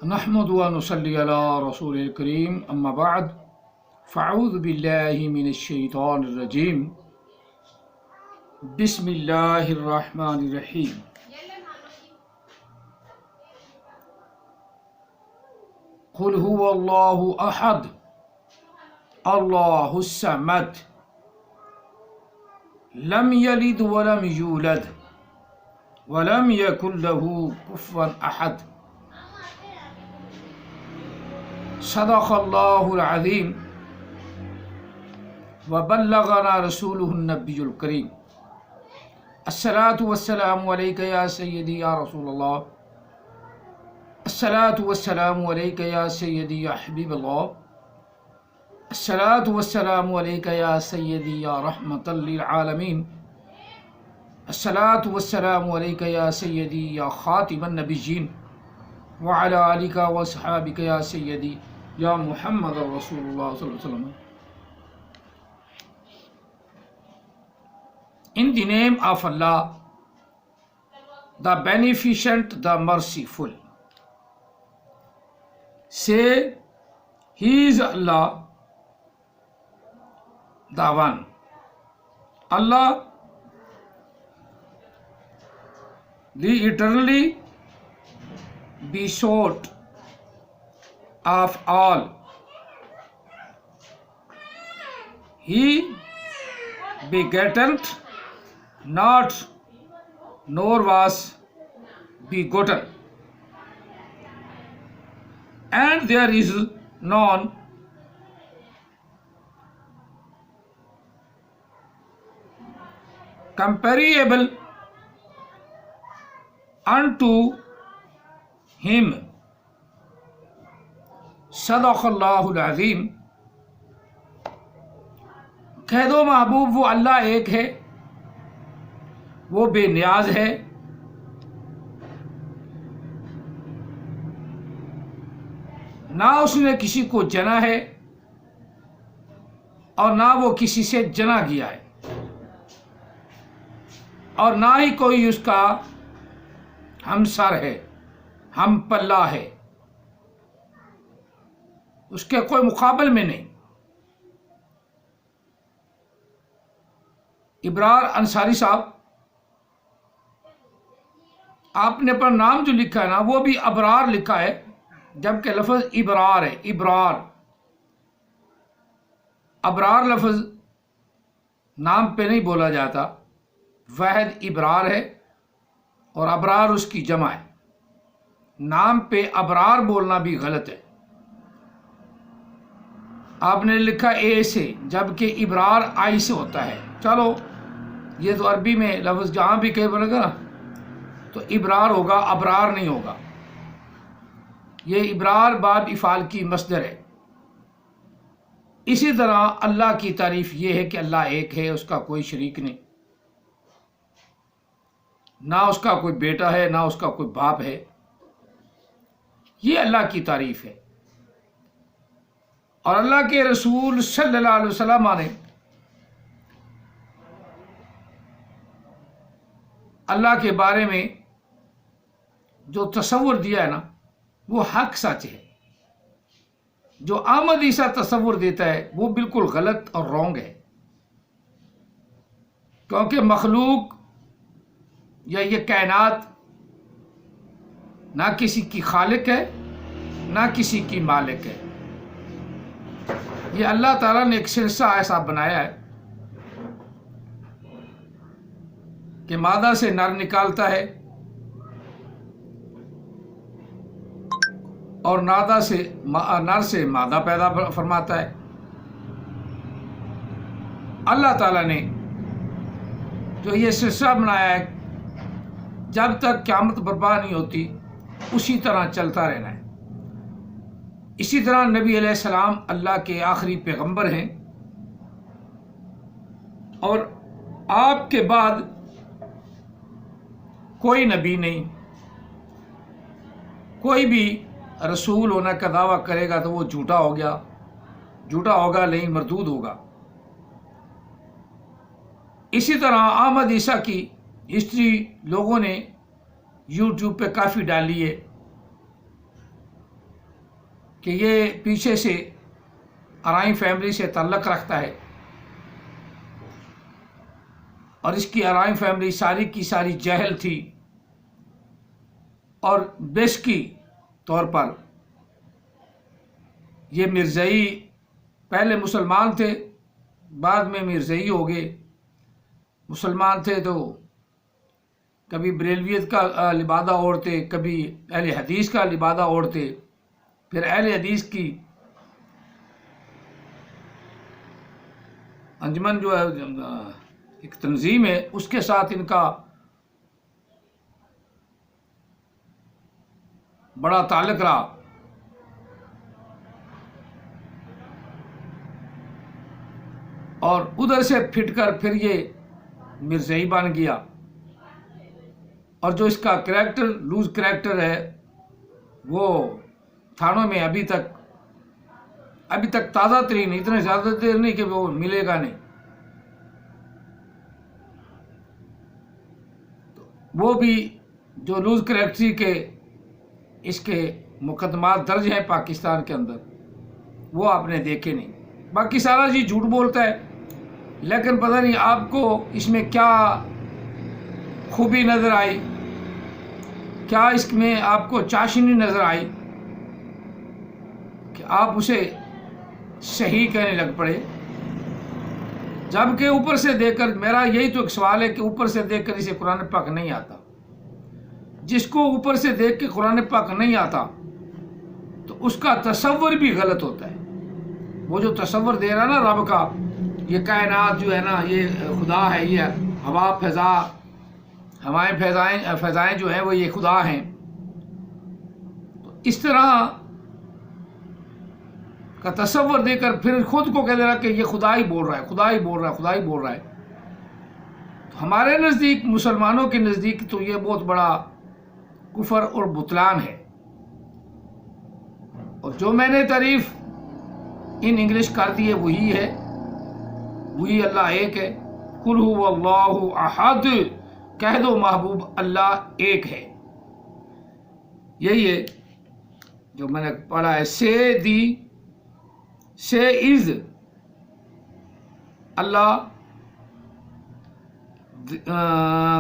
نحمد و نصلی علی رسول الکریم اما بعد فاعوذ باللہ من الشیطان الرجیم بسم اللہ الرحمن الرحیم قل هو اللہ احد اللہ الصمد لم یلد ولم یولد ولم یکن له کفوا احد صدق اللہ العظیم وبلغنا رسولہ النبی الکریم الصلاۃ والسلام علیک یا سیدی یا رسول اللہ الصلاۃ والسلام علیک یا سیدی یا حبیب اللہ الصلاۃ والسلام علیک یا سیدی یا رحمۃ للعالمین الصلاۃ والسلام علیک یا سیدی یا خاتم النبیین وعلی آلک واصحابک یا سیدی یا محمد رسول اللہ صلی اللہ علیہ وسلم. In the name of Allah, the Beneficent, the Merciful. Say, He is Allah, the One. Allah, the eternally besought of all. He begetteth not, nor was begotten, and there is none comparable unto him. صدق اللہ العظیم. کہہ دو محبوب وہ اللہ ایک ہے، وہ بے نیاز ہے، نہ اس نے کسی کو جنا ہے اور نہ وہ کسی سے جنا گیا ہے، اور نہ ہی کوئی اس کا ہمسر ہے، ہم پلہ ہے، اس کے کوئی مقابل میں نہیں. ابرار انصاری صاحب، آپ نے اپنا نام جو لکھا ہے نا وہ بھی ابرار لکھا ہے، جبکہ لفظ ابرار ہے. ابرار لفظ نام پہ نہیں بولا جاتا، واحد ابرار ہے اور ابرار اس کی جمع ہے. نام پہ ابرار بولنا بھی غلط ہے. آپ نے لکھا اے سے، جبکہ ابرار آئی سے ہوتا ہے. چلو یہ تو عربی میں لفظ جہاں بھی کہیں بنے گا نا تو ابرار ہوگا، ابرار نہیں ہوگا. یہ ابرار باب افعال کی مصدر ہے. اسی طرح اللہ کی تعریف یہ ہے کہ اللہ ایک ہے، اس کا کوئی شریک نہیں، نہ اس کا کوئی بیٹا ہے، نہ اس کا کوئی باپ ہے. یہ اللہ کی تعریف ہے. اور اللہ کے رسول صلی اللہ علیہ وسلم نے اللہ کے بارے میں جو تصور دیا ہے نا وہ حق سچ ہے. جو احمد عیسیٰ تصور دیتا ہے وہ بالکل غلط اور رونگ ہے، کیونکہ مخلوق یا یہ کائنات نہ کسی کی خالق ہے نہ کسی کی مالک ہے. یہ اللہ تعالیٰ نے ایک سلسلہ ایسا بنایا ہے کہ مادہ سے نر نکالتا ہے اور نر سے مادہ پیدا فرماتا ہے. اللہ تعالیٰ نے جو یہ سلسلہ بنایا ہے جب تک قیامت برپا نہیں ہوتی اسی طرح چلتا رہنا ہے. اسی طرح نبی علیہ السلام اللہ کے آخری پیغمبر ہیں، اور آپ کے بعد کوئی نبی نہیں، کوئی بھی رسول ہونے کا دعویٰ کرے گا تو وہ جھوٹا ہوگا لیکن مردود ہوگا. اسی طرح احمد عیسیٰ کی ہسٹری لوگوں نے یوٹیوب پہ کافی ڈالی ہے، کہ یہ پیچھے سے ارائیں فیملی سے تعلق رکھتا ہے، اور اس کی ارائیں فیملی ساری کی ساری جاہل تھی، اور بیشکی طور پر یہ مرزائی پہلے مسلمان تھے، بعد میں مرزائی ہو گئے۔ مسلمان تھے تو کبھی بریلویت کا لبادہ اوڑھتے، کبھی اہل حدیث کا لبادہ اوڑھتے، پھر اہل حدیث کی انجمن جو ہے ایک تنظیم ہے، اس کے ساتھ ان کا بڑا تعلق رہا، اور ادھر سے پھٹ کر پھر یہ مرزائی بن گیا، اور جو اس کا کریکٹر لوز کریکٹر ہے وہ تھانوں میں ابھی تک تازہ ترین، اتنے زیادہ دیر نہیں کہ وہ ملے گا نہیں۔ وہ بھی جو لوز کریکٹری کے اس کے مقدمات درج ہیں پاکستان کے اندر، وہ آپ نے دیکھے نہیں۔ باقی سارا جی جھوٹ بولتا ہے، لیکن پتہ نہیں آپ کو اس میں کیا خوبی نظر آئی، کیا اس میں آپ کو چاشنی نظر آئی کہ آپ اسے صحیح کہنے لگ پڑے، جبکہ اوپر سے دیکھ کر، میرا یہی تو ایک سوال ہے کہ اوپر سے دیکھ کر اسے قرآن پاک نہیں آتا۔ جس کو اوپر سے دیکھ کے قرآن پاک نہیں آتا تو اس کا تصور بھی غلط ہوتا ہے۔ وہ جو تصور دے رہا نا رب کا، یہ کائنات جو ہے نا یہ خدا ہے، یہ ہوا فضا، ہوائیں فضائیں جو ہیں وہ یہ خدا ہیں، تو اس طرح کا تصور دے کر پھر خود کو کہہ دے رہا کہ یہ خدا ہی بول رہا ہے، خدا ہی بول رہا ہے، خدا ہی بول رہا ہے۔ تو ہمارے نزدیک، مسلمانوں کے نزدیک تو یہ بہت بڑا کفر اور بطلان ہے۔ اور جو میں نے تعریف ان انگلش کر دی ہے وہی ہے، وہی اللہ ایک ہے۔ قل هو اللہ احد، کہہ دو محبوب اللہ ایک ہے۔ یہی ہے جو میں نے پڑھا ہے، سے از اللہ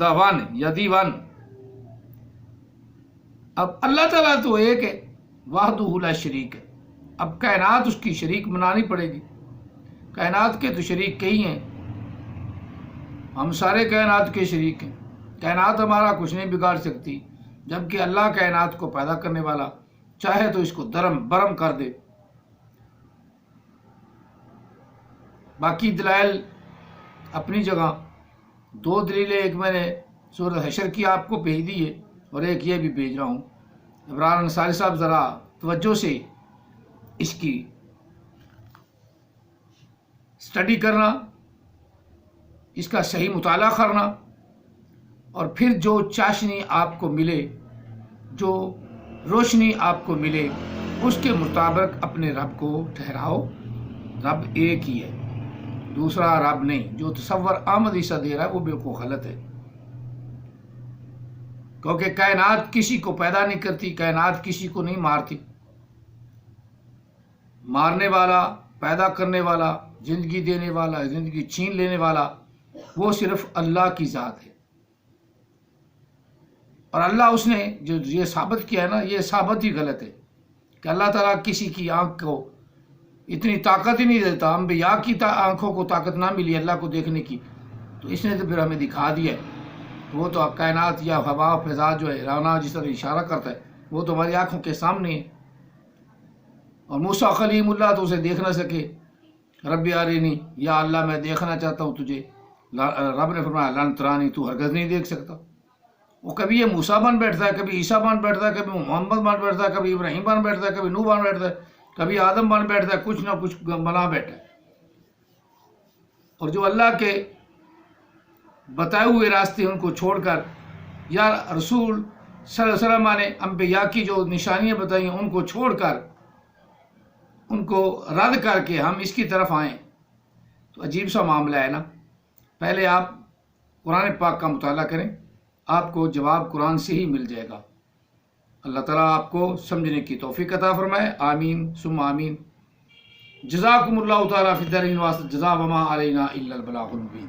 دا ون یا دی ون۔ اب اللہ تعالیٰ تو ایک ہے، وحدہ لا شریک ہے، اب کائنات اس کی شریک بنانی پڑے گی۔ کائنات کے تو شریک کئی ہیں، ہم سارے کائنات کے شریک ہیں، کائنات ہمارا کچھ نہیں بگاڑ سکتی، جبکہ اللہ کائنات کو پیدا کرنے والا چاہے تو اس کو درم برم کر دے۔ باقی دلائل اپنی جگہ، دو دلیلیں، ایک میں نے سورۃ حشر کی آپ کو بھیج دی ہے، اور ایک یہ بھی بھیج رہا ہوں۔ عمران انصاری صاحب ذرا توجہ سے اس کی اسٹڈی کرنا، اس کا صحیح مطالعہ کرنا، اور پھر جو چاشنی آپ کو ملے، جو روشنی آپ کو ملے، اس کے مطابق اپنے رب کو ٹھہراؤ۔ رب ایک ہی ہے، دوسرا رب نہیں۔ جو تصور احمد عیسیٰ دے رہا ہے وہ بالکل غلط ہے، کیونکہ کائنات کسی کو پیدا نہیں کرتی، کائنات کسی کو نہیں مارتی۔ مارنے والا، پیدا کرنے والا، زندگی دینے والا، زندگی چھین لینے والا، وہ صرف اللہ کی ذات ہے۔ اور اللہ اس نے جو یہ ثابت کیا ہے نا، یہ ثابت ہی غلط ہے کہ اللہ تعالیٰ کسی کی آنکھ کو اتنی طاقت ہی نہیں دیتا۔ انبیاء کی آنکھوں کو طاقت نہ ملی اللہ کو دیکھنے کی، تو اس نے تو پھر ہمیں دکھا دیا ہے۔ وہ تو کائنات یا ہوا فضا جو ہے، رانا جس طرح اشارہ کرتا ہے، وہ تو ہماری آنکھوں کے سامنے ہے۔ اور موسیٰ کلیم اللہ تو اسے دیکھ نہ سکے، رب ارنی، یا اللہ میں دیکھنا چاہتا ہوں تجھے۔ رب نے فرمایا لن ترانی، تو ہرگز نہیں دیکھ سکتا۔ وہ کبھی یہ موسیٰ بن بیٹھتا ہے، کبھی عیسیٰ بن بیٹھتا ہے، کبھی محمد بن بیٹھتا ہے، کبھی ابراہیم بن بیٹھتا ہے، کبھی نوح بن بیٹھتا ہے، کبھی آدم بن بیٹھتا ہے، کچھ نہ کچھ بنا بیٹھا ہے۔ اور جو اللہ کے بتائے ہوئے راستے ان کو چھوڑ کر، یا رسول صلی اللہ علیہ وسلم نے انبیاء کی جو نشانیاں بتائی ہیں ان کو چھوڑ کر، ان کو رد کر کے ہم اس کی طرف آئیں، تو عجیب سا معاملہ ہے نا۔ پہلے آپ قرآن پاک کا مطالعہ کریں، آپ کو جواب قرآن سے ہی مل جائے گا۔ اللہ تعالیٰ آپ کو سمجھنے کی توفیق عطا فرمائے، آمین ثم آمین۔ جزاکم اللہ تعالیٰ فی الدارین واسطہ، جزا وما علینا الا البلاغ المبین۔